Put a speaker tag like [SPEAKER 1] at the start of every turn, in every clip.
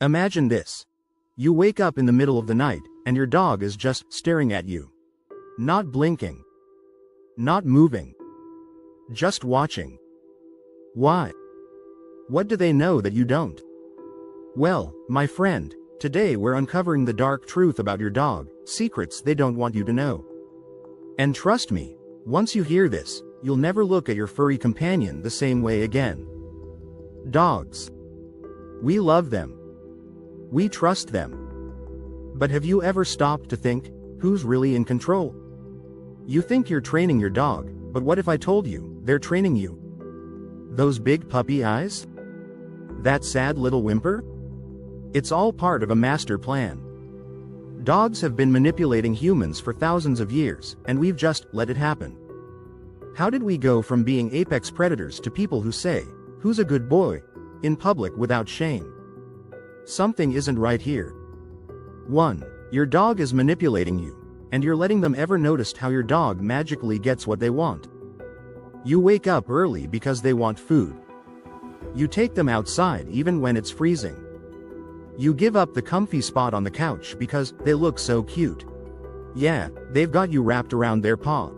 [SPEAKER 1] Imagine this. You wake up in the middle of the night, and your dog is just staring at you. Not blinking. Not moving. Just watching. Why? What do they know that you don't? Well, my friend, today we're uncovering the dark truth about your dog, secrets they don't want you to know. And trust me, once you hear this, you'll never look at your furry companion the same way again. Dogs. We love them. We trust them. But have you ever stopped to think, who's really in control? You think you're training your dog, but what if I told you, they're training you? Those big puppy eyes? That sad little whimper? It's all part of a master plan. Dogs have been manipulating humans for thousands of years, and we've just let it happen. How did we go from being apex predators to people who say, "Who's a good boy?" in public without shame? Something isn't right here. 1. Your dog is manipulating you, and you're letting them ever notice how your dog magically gets what they want. You wake up early because they want food. You take them outside even when it's freezing. You give up the comfy spot on the couch because they look so cute. Yeah, they've got you wrapped around their paw.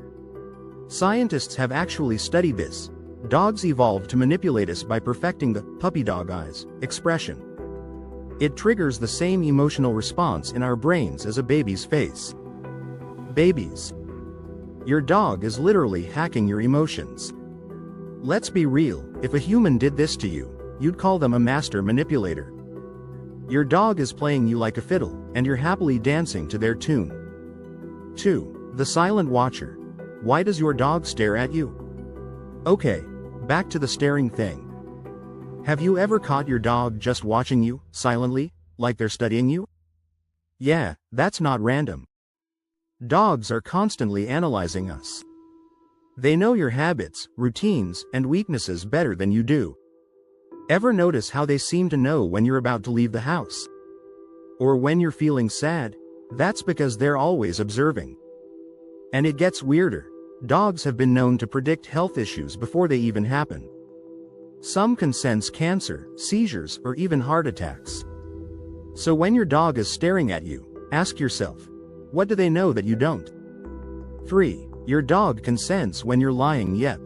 [SPEAKER 1] Scientists have actually studied this. Dogs evolved to manipulate us by perfecting the puppy dog eyes expression. It triggers the same emotional response in our brains as a baby's face. Babies. Your dog is literally hacking your emotions. Let's be real, if a human did this to you, you'd call them a master manipulator. Your dog is playing you like a fiddle, and you're happily dancing to their tune. 2. The silent watcher. Why does your dog stare at you? Okay, back to the staring thing. Have you ever caught your dog just watching you, silently, like they're studying you? Yeah, that's not random. Dogs are constantly analyzing us. They know your habits, routines, and weaknesses better than you do. Ever notice how they seem to know when you're about to leave the house? Or when you're feeling sad? That's because they're always observing. And it gets weirder. Dogs have been known to predict health issues before they even happen. Some can sense cancer, seizures, or even heart attacks. So when your dog is staring at you, ask yourself, what do they know that you don't? 3. Your dog can sense when you're lying. Yep.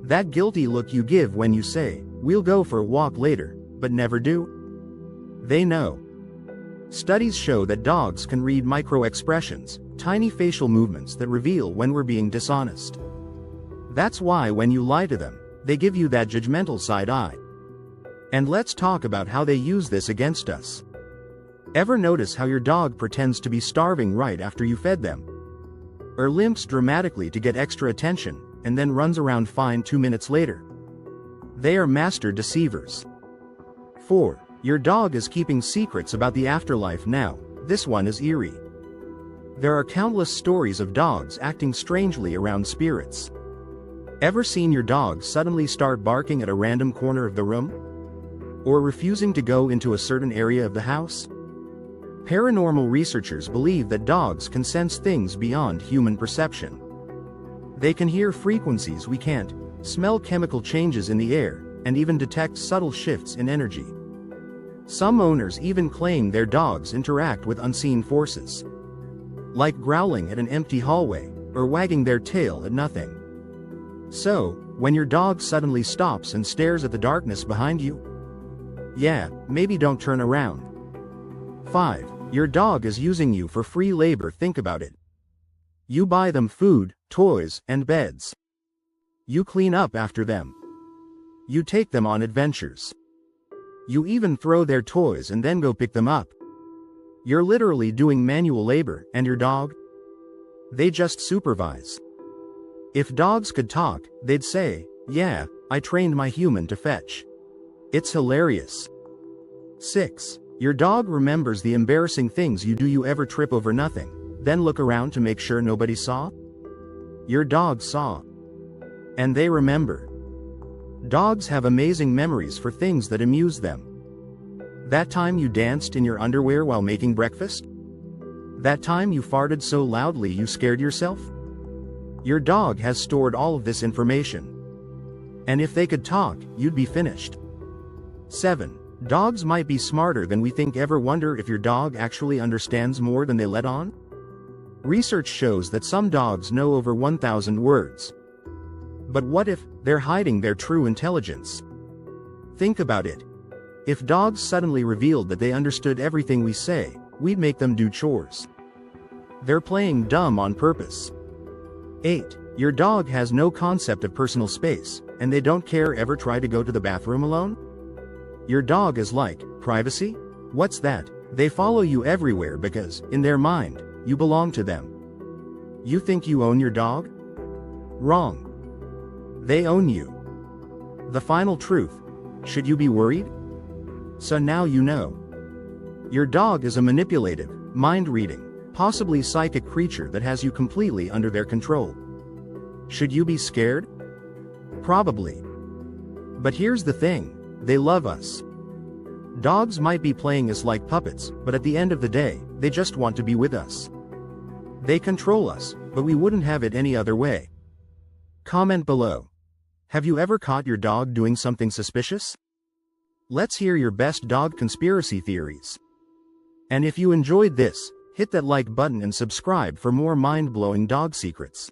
[SPEAKER 1] That guilty look you give when you say, "We'll go for a walk later," but never do? They know. Studies show that dogs can read micro-expressions, tiny facial movements that reveal when we're being dishonest. That's why when you lie to them, they give you that judgmental side eye. And let's talk about how they use this against us. Ever notice how your dog pretends to be starving right after you fed them? Or limps dramatically to get extra attention, and then runs around fine 2 minutes later? They are master deceivers. 4. Your dog is keeping secrets about the afterlife. Now, this one is eerie. There are countless stories of dogs acting strangely around spirits. Ever seen your dog suddenly start barking at a random corner of the room? Or refusing to go into a certain area of the house? Paranormal researchers believe that dogs can sense things beyond human perception. They can hear frequencies we can't, smell chemical changes in the air, and even detect subtle shifts in energy. Some owners even claim their dogs interact with unseen forces, like growling at an empty hallway, or wagging their tail at nothing. So, when your dog suddenly stops and stares at the darkness behind you, yeah, maybe don't turn around. 5. Your dog is using you for free labor. Think about it. You buy them food, toys, and beds. You clean up after them. You take them on adventures. You even throw their toys and then go pick them up. You're literally doing manual labor, and your dog? They just supervise. If dogs could talk, they'd say, "Yeah, I trained my human to fetch." It's hilarious. 6. Your dog remembers the embarrassing things you do. You ever trip over nothing, then look around to make sure nobody saw? Your dog saw. And they remember. Dogs have amazing memories for things that amuse them. That time you danced in your underwear while making breakfast? That time you farted so loudly you scared yourself? Your dog has stored all of this information. And if they could talk, you'd be finished. 7. Dogs might be smarter than we think. Ever wonder if your dog actually understands more than they let on? Research shows that some dogs know over 1,000 words. But what if they're hiding their true intelligence? Think about it. If dogs suddenly revealed that they understood everything we say, we'd make them do chores. They're playing dumb on purpose. 8. Your dog has no concept of personal space, and they don't care. Ever try to go to the bathroom alone? Your dog is like, privacy? What's that? They follow you everywhere because, in their mind, you belong to them. You think you own your dog? Wrong. They own you. The final truth. Should you be worried? So now you know. Your dog is a manipulative, mind-reading, possibly psychic creature that has you completely under their control. Should you be scared? Probably. But here's the thing. They love us. Dogs might be playing us like puppets, but at the end of the day, they just want to be with us. They control us, but we wouldn't have it any other way. Comment below. Have you ever caught your dog doing something suspicious? Let's hear your best dog conspiracy theories. And if you enjoyed this, hit that like button and subscribe for more mind-blowing dog secrets.